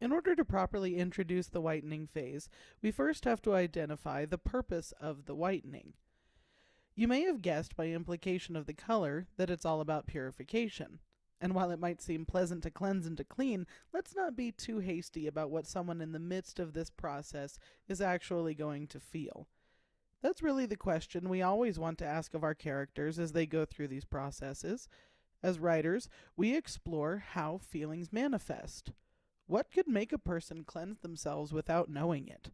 In order to properly introduce the whitening phase, we first have to identify the purpose of the whitening. You may have guessed by implication of the color that it's all about purification. And while it might seem pleasant to cleanse and to clean, let's not be too hasty about what someone in the midst of this process is actually going to feel. That's really the question we always want to ask of our characters as they go through these processes. As writers, we explore how feelings manifest. What could make a person cleanse themselves without knowing it?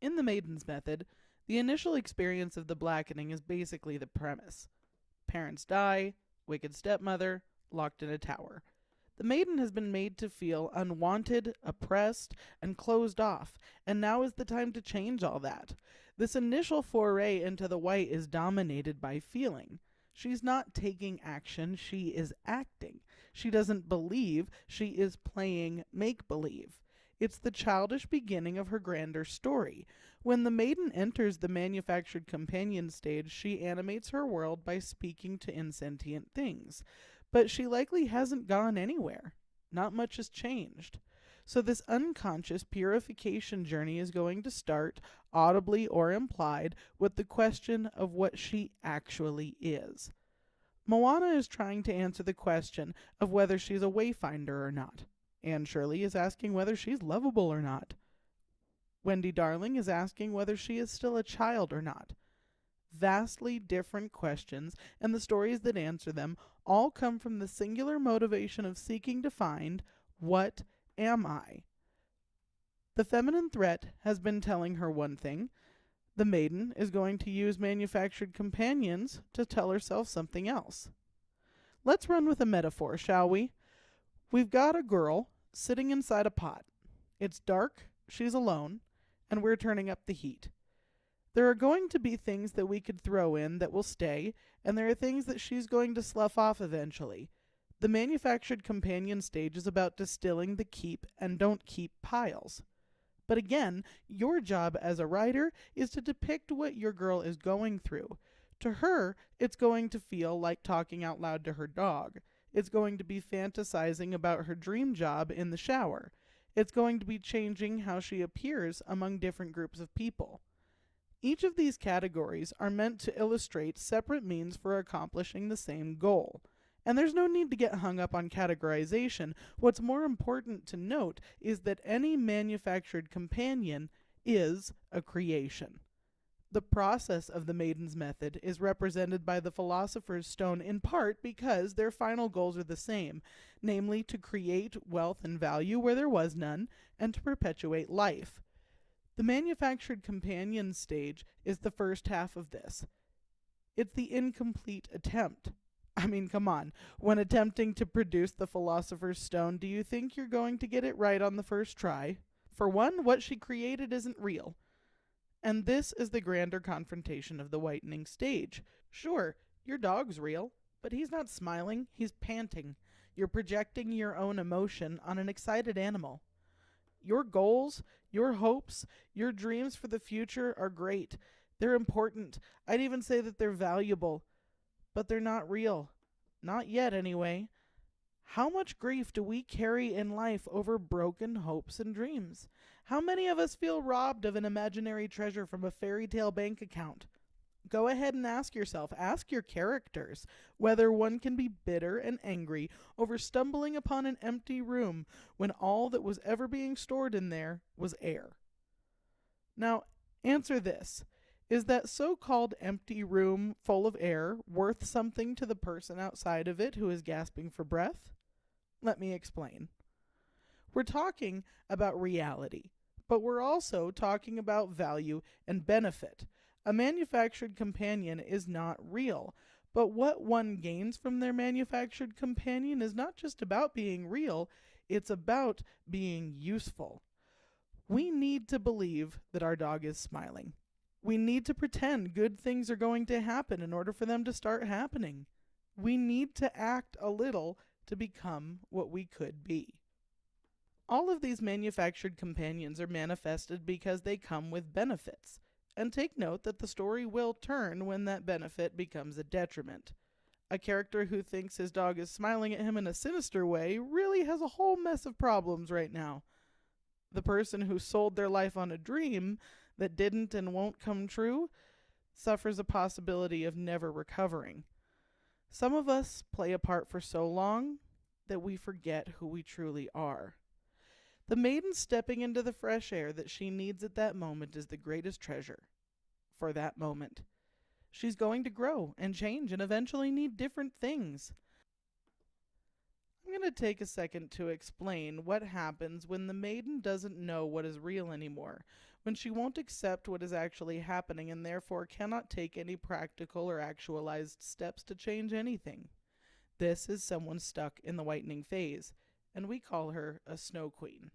In the Maiden's method, the initial experience of the blackening is basically the premise. Parents die, wicked stepmother, locked in a tower. The maiden has been made to feel unwanted, oppressed, and closed off, and now is the time to change all that. This initial foray into the white is dominated by feeling. She's not taking action, she is acting. She doesn't believe, she is playing make-believe. It's the childish beginning of her grander story. When the maiden enters the manufactured companion stage, she animates her world by speaking to insentient things. But she likely hasn't gone anywhere. Not much has changed. So this unconscious purification journey is going to start, audibly or implied, with the question of what she actually is. Moana is trying to answer the question of whether she's a wayfinder or not. Anne Shirley is asking whether she's lovable or not. Wendy Darling is asking whether she is still a child or not. Vastly different questions, and the stories that answer them all come from the singular motivation of seeking to find, what am I? The feminine threat has been telling her one thing. The maiden is going to use manufactured companions to tell herself something else. Let's run with a metaphor, shall we? We've got a girl sitting inside a pot. It's dark, she's alone, and we're turning up the heat. There are going to be things that we could throw in that will stay, and there are things that she's going to slough off eventually. The manufactured companion stage is about distilling the keep and don't keep piles. But again, your job as a writer is to depict what your girl is going through. To her, it's going to feel like talking out loud to her dog. It's going to be fantasizing about her dream job in the shower. It's going to be changing how she appears among different groups of people. Each of these categories are meant to illustrate separate means for accomplishing the same goal. And there's no need to get hung up on categorization. What's more important to note is that any manufactured companion is a creation. The process of the Maiden's method is represented by the Philosopher's Stone in part because their final goals are the same, namely to create wealth and value where there was none, and to perpetuate life. The manufactured companion stage is the first half of this. It's the incomplete attempt. I mean, come on. When attempting to produce the Philosopher's Stone, do you think you're going to get it right on the first try? For one, what she created isn't real. And this is the grander confrontation of the whitening stage. Sure, your dog's real, but he's not smiling, he's panting. You're projecting your own emotion on an excited animal. Your goals, your hopes, your dreams for the future are great. They're important. I'd even say that they're valuable. But they're not real. Not yet, anyway. How much grief do we carry in life over broken hopes and dreams? How many of us feel robbed of an imaginary treasure from a fairy tale bank account? Go ahead and ask yourself, ask your characters, whether one can be bitter and angry over stumbling upon an empty room when all that was ever being stored in there was air. Now, answer this. Is that so-called empty room full of air worth something to the person outside of it who is gasping for breath? Let me explain. We're talking about reality, but we're also talking about value and benefit. A manufactured companion is not real, but what one gains from their manufactured companion is not just about being real, it's about being useful. We need to believe that our dog is smiling. We need to pretend good things are going to happen in order for them to start happening. We need to act a little to become what we could be. All of these manufactured companions are manifested because they come with benefits. And take note that the story will turn when that benefit becomes a detriment. A character who thinks his dog is smiling at him in a sinister way really has a whole mess of problems right now. The person who sold their life on a dream that didn't and won't come true suffers a possibility of never recovering. Some of us play a part for so long that we forget who we truly are. The maiden stepping into the fresh air that she needs at that moment is the greatest treasure for that moment. She's going to grow and change and eventually need different things. I'm going to take a second to explain what happens when the maiden doesn't know what is real anymore, when she won't accept what is actually happening and therefore cannot take any practical or actualized steps to change anything. This is someone stuck in the whitening phase, and we call her a snow queen.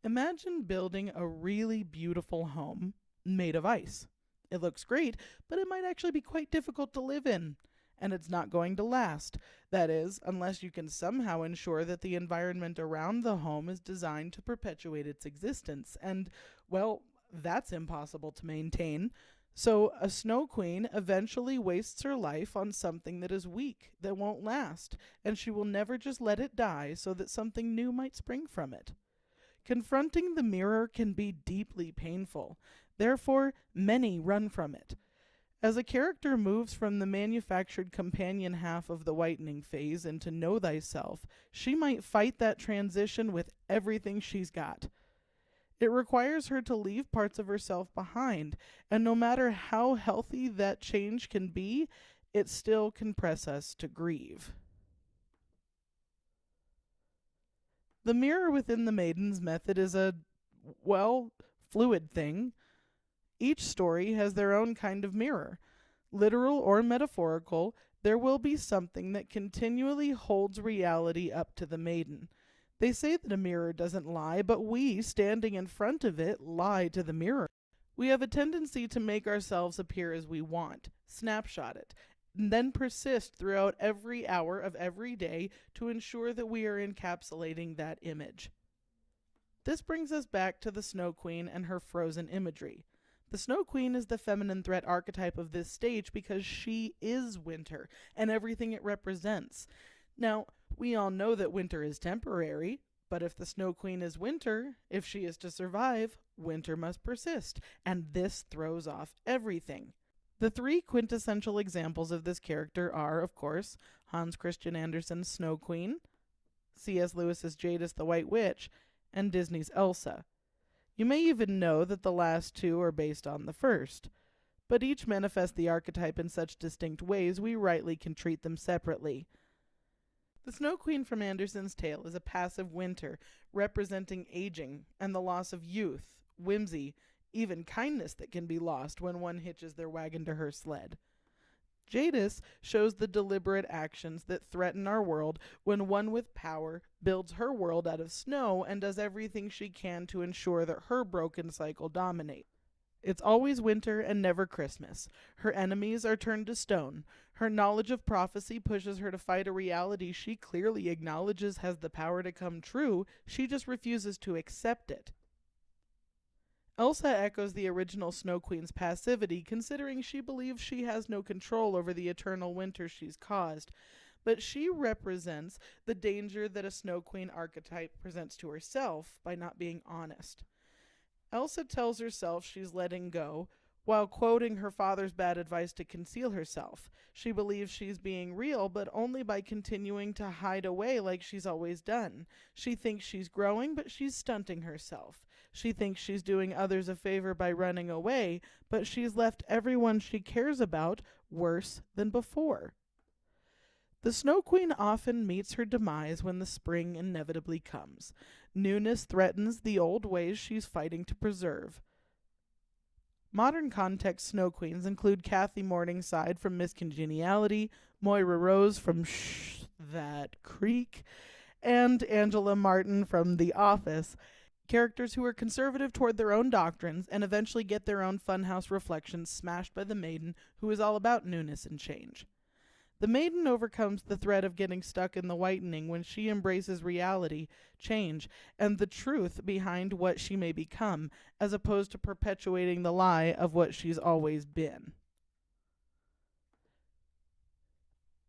Imagine building a really beautiful home made of ice. It looks great, but it might actually be quite difficult to live in. And it's not going to last. That is, unless you can somehow ensure that the environment around the home is designed to perpetuate its existence. And, well, that's impossible to maintain. So a snow queen eventually wastes her life on something that is weak, that won't last, and she will never just let it die so that something new might spring from it. Confronting the mirror can be deeply painful. Therefore, many run from it. As a character moves from the manufactured companion half of the whitening phase into know thyself, she might fight that transition with everything she's got. It requires her to leave parts of herself behind, and no matter how healthy that change can be, it still can press us to grieve. The mirror within the Maiden's method is a, well, fluid thing. Each story has their own kind of mirror. Literal or metaphorical, there will be something that continually holds reality up to the maiden. They say that a mirror doesn't lie, but we, standing in front of it, lie to the mirror. We have a tendency to make ourselves appear as we want, snapshot it, and then persist throughout every hour of every day to ensure that we are encapsulating that image. This brings us back to the Snow Queen and her frozen imagery. The Snow Queen is the feminine threat archetype of this stage because she is winter and everything it represents. Now, we all know that winter is temporary, but if the Snow Queen is winter, if she is to survive, winter must persist, and this throws off everything. The three quintessential examples of this character are, of course, Hans Christian Andersen's Snow Queen, C.S. Lewis's Jadis the White Witch, and Disney's Elsa. You may even know that the last two are based on the first, but each manifest the archetype in such distinct ways we rightly can treat them separately. The Snow Queen from Andersen's tale is a passive winter, representing aging and the loss of youth, whimsy, even kindness that can be lost when one hitches their wagon to her sled. Jadis shows the deliberate actions that threaten our world when one with power builds her world out of snow and does everything she can to ensure that her broken cycle dominates. It's always winter and never Christmas. Her enemies are turned to stone. Her knowledge of prophecy pushes her to fight a reality she clearly acknowledges has the power to come true. She just refuses to accept it. Elsa echoes the original Snow Queen's passivity, considering she believes she has no control over the eternal winter she's caused. But she represents the danger that a Snow Queen archetype presents to herself by not being honest. Elsa tells herself she's letting go, while quoting her father's bad advice to conceal herself. She believes she's being real, but only by continuing to hide away like she's always done. She thinks she's growing, but she's stunting herself. She thinks she's doing others a favor by running away, but she's left everyone she cares about worse than before. The Snow Queen often meets her demise when the spring inevitably comes. Newness threatens the old ways she's fighting to preserve. Modern context Snow Queens include Kathy Morningside from Miss Congeniality, Moira Rose from Shh, That Creek, and Angela Martin from The Office, characters who are conservative toward their own doctrines and eventually get their own funhouse reflections smashed by the Maiden, who is all about newness and change. The Maiden overcomes the threat of getting stuck in the whitening when she embraces reality, change, and the truth behind what she may become, as opposed to perpetuating the lie of what she's always been.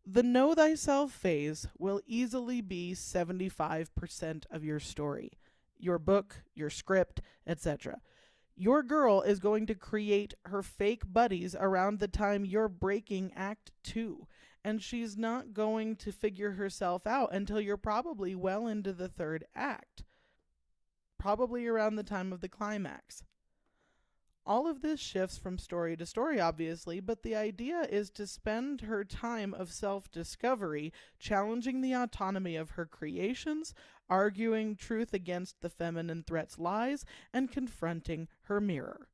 The know thyself phase will easily be 75% of your story. your book, your script, etc. Your girl is going to create her fake buddies around the time you're breaking Act 2. And she's not going to figure herself out until you're probably well into the third act, probably around the time of the climax. All of this shifts from story to story, obviously, but the idea is to spend her time of self-discovery challenging the autonomy of her creations, arguing truth against the feminine threat's lies, and confronting her mirror.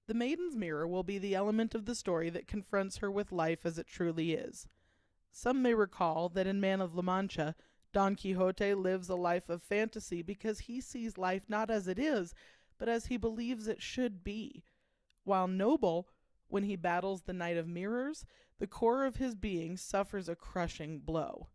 The Maiden's mirror will be the element of the story that confronts her with life as it truly is. Some may recall that in Man of La Mancha, Don Quixote lives a life of fantasy because he sees life not as it is, but as he believes it should be. While noble, when he battles the Knight of Mirrors, the core of his being suffers a crushing blow.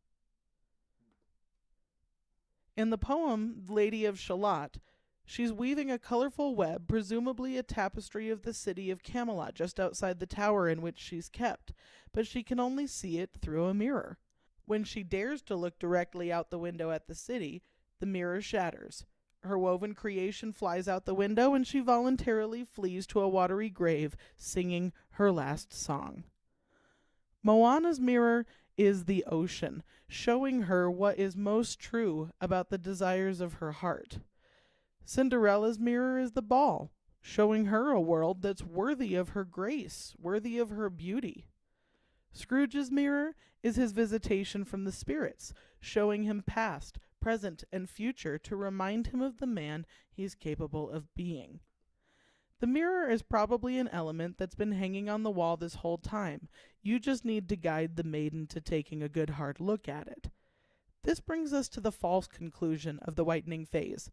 In the poem Lady of Shalott, she's weaving a colorful web, presumably a tapestry of the city of Camelot just outside the tower in which she's kept, but she can only see it through a mirror. When she dares to look directly out the window at the city, the mirror shatters. Her woven creation flies out the window, and she voluntarily flees to a watery grave, singing her last song. Moana's mirror is the ocean, showing her what is most true about the desires of her heart. Cinderella's mirror is the ball, showing her a world that's worthy of her grace, worthy of her beauty. Scrooge's mirror is his visitation from the spirits, showing him past, present, and future to remind him of the man he's capable of being. The mirror is probably an element that's been hanging on the wall this whole time. You just need to guide the maiden to taking a good hard look at it. This brings us to the false conclusion of the whitening phase.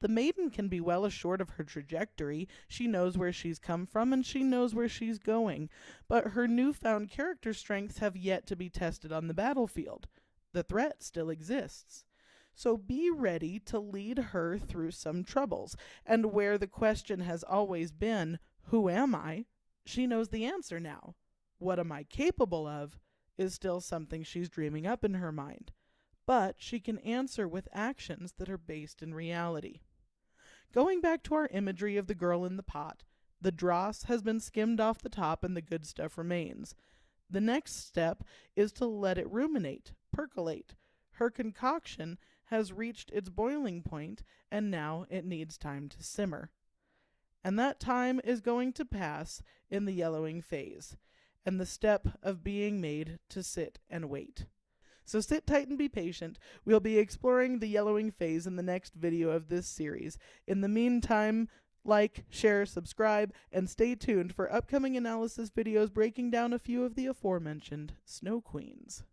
The maiden can be well assured of her trajectory, she knows where she's come from, and she knows where she's going, but her newfound character strengths have yet to be tested on the battlefield. The threat still exists. So be ready to lead her through some troubles, and where the question has always been, who am I? She knows the answer now. What am I capable of? Is still something she's dreaming up in her mind. But she can answer with actions that are based in reality. Going back to our imagery of the girl in the pot, the dross has been skimmed off the top and the good stuff remains. The next step is to let it ruminate, percolate. Her concoction has reached its boiling point, and now it needs time to simmer. And that time is going to pass in the yellowing phase, and the step of being made to sit and wait. So sit tight and be patient. We'll be exploring the yellowing phase in the next video of this series. In the meantime, like, share, subscribe, and stay tuned for upcoming analysis videos breaking down a few of the aforementioned Snow Queens.